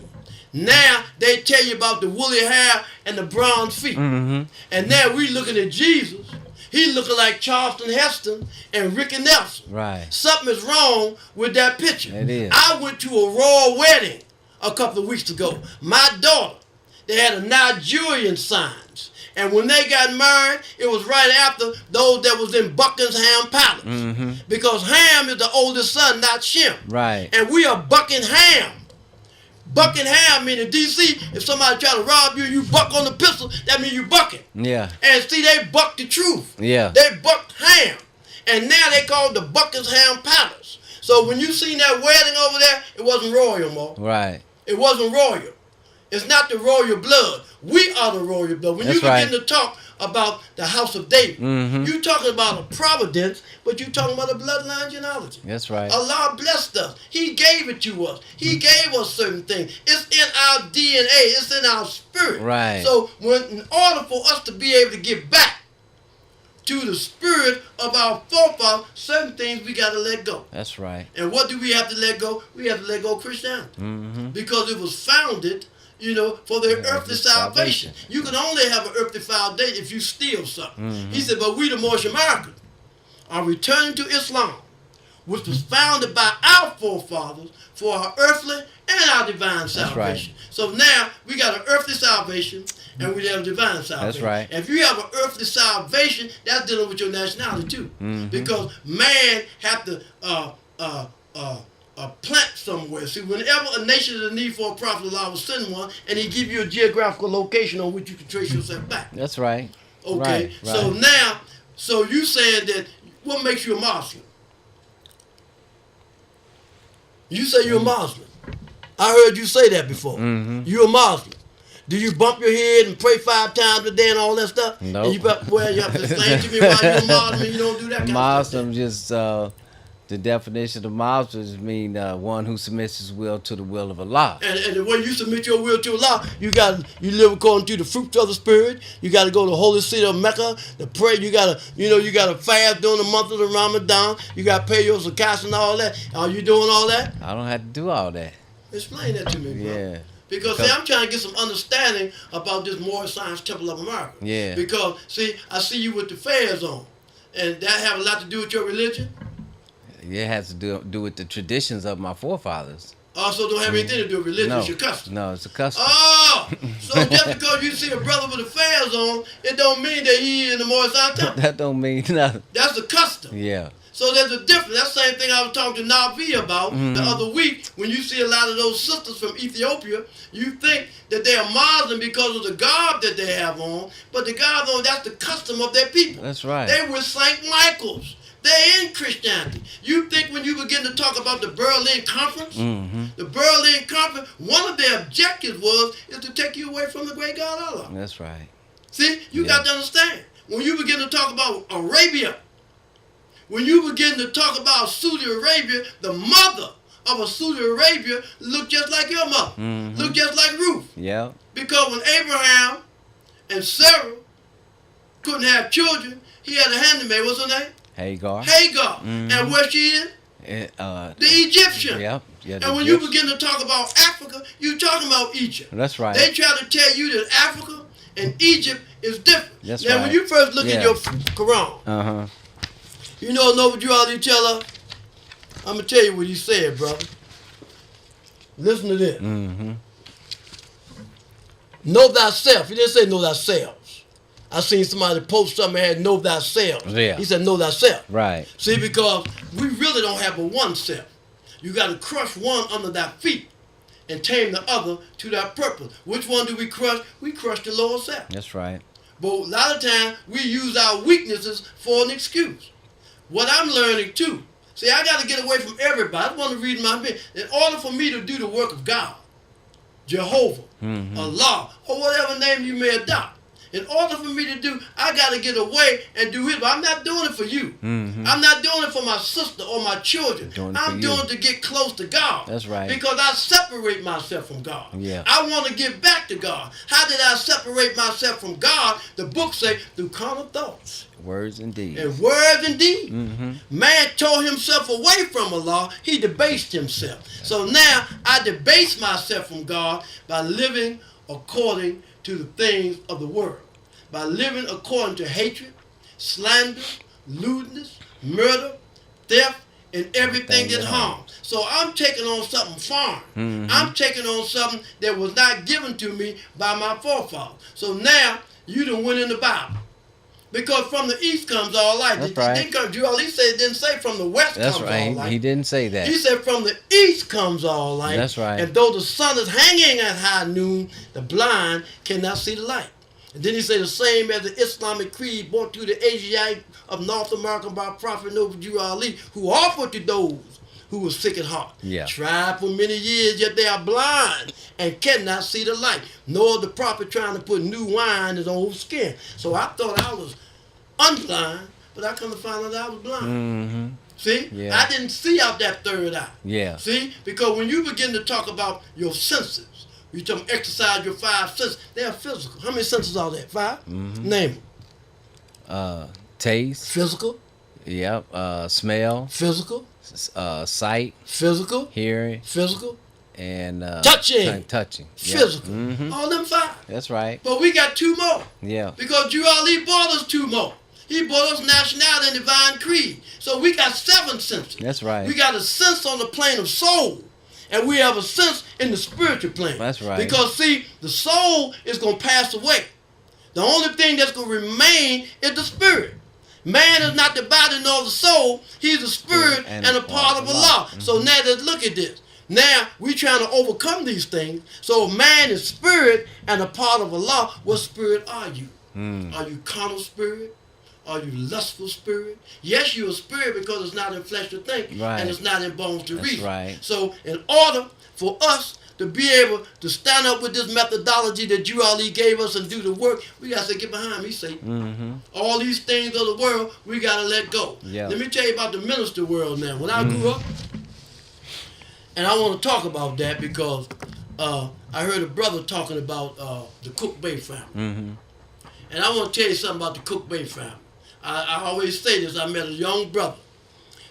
Now they tell you about the woolly hair and the bronze feet. Mm-hmm. And now we looking at Jesus. He looking like Charleston Heston and Ricky Nelson. Right. Something is wrong with that picture. It is. I went to a royal wedding a couple of weeks ago. My daughter, they had a Nigerian signs. And when they got married, it was right after those that was in Buckingham Palace. Mm-hmm. Because Ham is the oldest son, not Shem. Right. And we are Buckingham. Buckingham meaning D.C. If somebody try to rob you, you buck on the pistol, that means you bucking. Yeah. And see, they bucked the truth. Yeah. They bucked Ham. And now they call it the Buckingham Palace. So when you seen that wedding over there, it wasn't royal, Mo. Right. It wasn't royal. It's not the royal blood. We are the royal blood. When That's you begin right. to talk about the house of David, Mhm. you talking about a providence, but you talking about a bloodline genealogy. That's right. Allah blessed us. He gave it to us. He gave us certain things. It's in our DNA. It's in our spirit. Right. So in order for us to be able to get back to the spirit of our forefathers, certain things we got to let go. That's right. And what do we have to let go? We have to let go of Christianity. Mm-hmm. Because it was founded, for their earthly salvation. You can only have an earthly foundation if you steal something. Mm-hmm. He said, but we, the Moorish Americans, are returning to Islam, which was founded by our forefathers for our earthly and our divine salvation. right. So now we got an earthly salvation and we have divine salvation. That's right. If you have an earthly salvation, that's dealing with your nationality too. Mm-hmm. Because man have to plant somewhere. See, whenever a nation is in need for a prophet, Allah will send one, and He give you a geographical location on which you can trace yourself back. That's right. Okay, Right, so right. now, so you saying that what makes you a Muslim? You say you're a Muslim. I heard you say that before. Mhm. You're a Muslim. Do you bump your head and pray 5 times a day and all that stuff? Nope. And you have to explain to me why you're a Muslim and you don't do that kind of stuff. Muslim just the definition of Muslim just mean one who submits his will to the will of Allah. And the way you submit your will to Allah, you live according to the fruits of the spirit. You got to go to the holy city of Mecca to pray. You got to fast during the month of the Ramadan. You got to pay your zakat and all that. Are you doing all that? I don't have to do all that. Explain that to me, bro. Yeah. Because see, I'm trying to get some understanding about this Moorish Science Temple of America. Yeah. Because see, I see you with the fairs on, and that have a lot to do with your religion. It has to do with the traditions of my forefathers. Also, don't have anything to do with religion. No, It's your custom. no, it's a custom. Oh, so just because you see a brother with the fairs on, it don't mean that he in the Moorish Science Temple. That don't mean nothing. That's the custom. Yeah. So there's a difference. That's the same thing I was talking to Navi about the other week. When you see a lot of those sisters from Ethiopia, you think that they are Muslim because of the garb that they have on, but the garb on, that's the custom of their people. That's right. They were St. Michael's. They're in Christianity. You think when you begin to talk about the Berlin Conference, the Berlin Conference, one of their objectives is to take you away from the great God Allah. That's right. See, you Yeah. got to understand. When you begin to talk about Arabia, when you begin to talk about Saudi Arabia, the mother of a Saudi Arabia looked just like your mother, looked just like Ruth. Yeah. Because when Abraham and Sarah couldn't have children, he had a handmaid. What's her name? Hagar. Hagar. And where she is? The Egyptian. Yep. Yeah. And when you begin to talk about Africa, you're talking about Egypt. That's right. They try to tell you that Africa and Egypt is different. That's now, right. when you first look at Yeah. your Quran, Uh-huh. you know what you already tell her? I'm going to tell you what he said, brother. Listen to this. Mm-hmm. Know thyself. He didn't say know thyself. I seen somebody post something that had know thyself. Yeah. He said know thyself. Right. See, because we really don't have a one self. You got to crush one under thy feet and tame the other to that purpose. Which one do we crush? We crush the lower self. That's right. But a lot of times we use our weaknesses for an excuse. What I'm learning too, see, I got to get away from everybody. I want to read my book. In order for me to do the work of God, Jehovah, Allah, or whatever name you may adopt, in order for me to do, I got to get away and do His. But I'm not doing it for you. I'm not doing it for my sister or my children. I'm doing it to get close to God. That's right. Because I separate myself from God. Yeah. I want to get back to God. How did I separate myself from God? The book say through carnal thoughts. Words and deeds. And words and deeds. Man tore himself away from Allah. He debased himself. So now I debase myself from God by living according to the things of the world. By living according to hatred, slander, lewdness, murder, theft, and everything Thing get get harmed. So I'm taking on something foreign. I'm taking on something that was not given to me by my forefathers. So now you done went in the Bible. Because from the east comes all light. That's right. Didn't say from the west That's comes all right. light. He didn't say that. He said from the east comes all light. That's right. And though the sun is hanging at high noon, the blind cannot see the light. And then he said the same as the Islamic creed brought to the Asiatic of North America by Prophet Noble Jew Ali, who offered to those who were sick at heart. Yeah. Tried for many years, yet they are blind and cannot see the light. Nor the prophet trying to put new wine in his old skin. So I thought I was unblind, but I come to find out I was blind. See? Yeah. I didn't see out that third eye. Yeah. See? Because when you begin to talk about your senses, you talk exercise your five senses, they are physical. How many senses are there? 5? Name them. Taste. Physical, Yep. Smell. physical, Sight. physical, Hearing. physical, And Touching. touching. Yep. physical. All them 5. That's right. But we got 2 more. Yeah. Because Drew Ali brought us 2 more. He brought us nationality and divine creed. So we got 7 senses. That's right. We got a sense on the plane of soul. And we have a sense in the spiritual plane. That's right. Because, see, the soul is going to pass away. The only thing that's going to remain is the spirit. Man is not the body nor the soul. He's the spirit and a part of Allah. So now let's look at this. Now, we're trying to overcome these things. So man is spirit and a part of Allah. What spirit are you? Are you carnal spirit? Are you lustful spirit? Yes, you're a spirit because it's not in flesh to think, Right. and it's not in bones to That's reason. right. So in order for us to be able to stand up with this methodology that you Ali gave us and do the work, we got to say, get behind me, Satan. All these things of the world, we got to let go. Yeah. Let me tell you about the minister world now. When I grew up, and I want to talk about that because I heard a brother talking about the Cook-Bey family. And I want to tell you something about the Cook-Bey family. I always say this. I met a young brother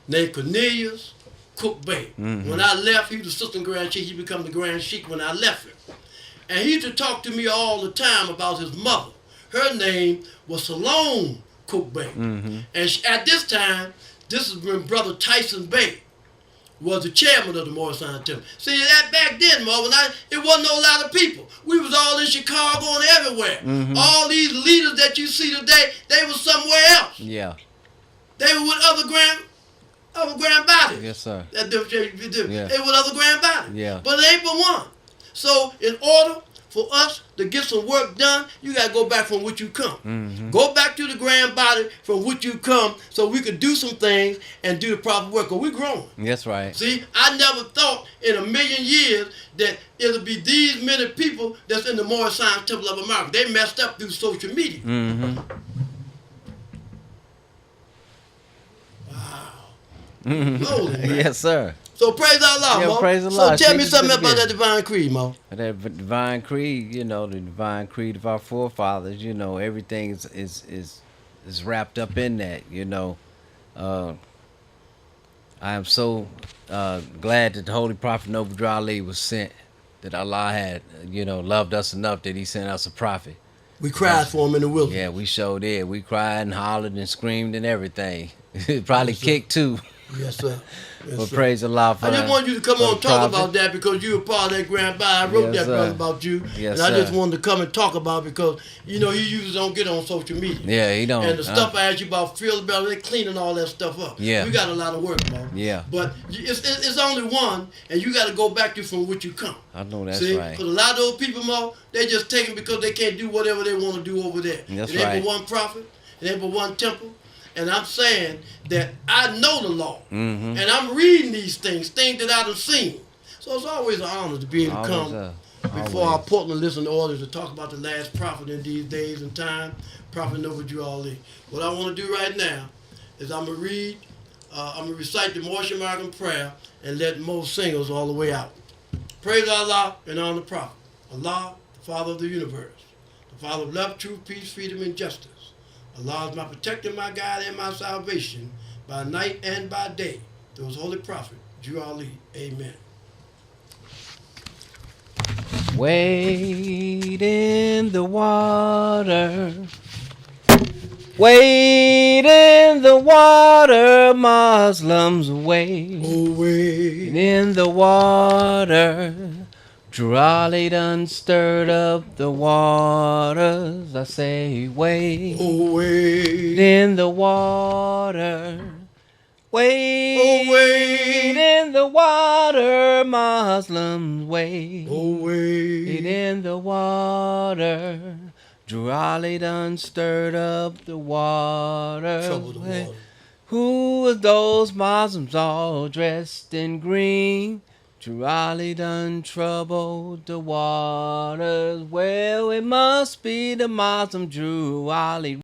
named Cornelius Cook-Bey. When I left, he was assistant Grand Sheik. He became the Grand Sheik when I left him. And he used to talk to me all the time about his mother. Her name was Salome Cook-Bey. And at this time, this is when Brother Tyson Bey was the chairman of the Morrison Temple. See, that back then, Mo, it wasn't no lot of people. We was all in Chicago and everywhere. All these leaders that you see today, they was somewhere else. Yeah. They were with other grand bodies. Yes, sir. Yeah. They Yeah. with other grand bodies. Yeah. But it ain't but one. So in order for us to get some work done, you got to go back from which you come. Go back to the grand body from which you come so we could do some things and do the proper work. Because we're growing. That's right. See, I never thought in a million years that it'll be these many people that's in the Morrison Temple of America. They messed up through social media. Wow. Holy man. Yes, sir. So praise Allah, Yeah, Mo. praise Allah. So tell me Take it something to the about that beginning. divine creed, Mo. That divine creed, the divine creed of our forefathers, everything is wrapped up in that, I am so glad that the Holy Prophet Noble Drew Ali was sent, that Allah had, loved us enough that he sent us a prophet. We cried for him in the wilderness. Yeah, we sure did. We cried and hollered and screamed and everything. Probably kicked too. Yes, sir. Yes, But sir. praise Allah for I just wanted you to come for on the and talk prophet. about that because you were part of that grand body. I wrote Yes, that brother sir. about you. Yes, and I just sir. wanted to come and talk about it because, you usually don't get on social media. Yeah, he don't. And the stuff I asked you about field about, they're cleaning all that stuff up. Yeah. We got a lot of work, man. Yeah. But it's only one, and you got to go back to from which you come. I know that's See, right. because a lot of those people, Mo, they just take it because they can't do whatever they want to do over there. That's it ain't right. but one prophet. It ain't but one temple. And I'm saying that I know the law. And I'm reading these things that I done seen. So it's always an honor to be able to come before our Portland listening orders to talk about the last prophet in these days and time, Prophet Noble Drew Ali. What I want to do right now is I'm going to read, I'm going to recite the Moorish American prayer and let Mo sing us all the way out. Praise Allah and honor the prophet. Allah, the Father of the universe, the Father of love, truth, peace, freedom, and justice. Allah is my protector, my guide, and my salvation by night and by day. Through his holy prophet, Drew Ali. Amen. Wade in the water Wade in the water, Muslims, wade. Oh, wade. In the water, Raleigh done stirred up the waters. I say, wade. Oh, wade. In the water. Wade, Oh, wade. in the water, Muslims, wade. Oh, wade. In the water. Raleigh done stirred up the water. Trouble the water. Who are those Muslims all dressed in green? Raleigh done troubled the waters. Well, it must be the Muslim Raleigh.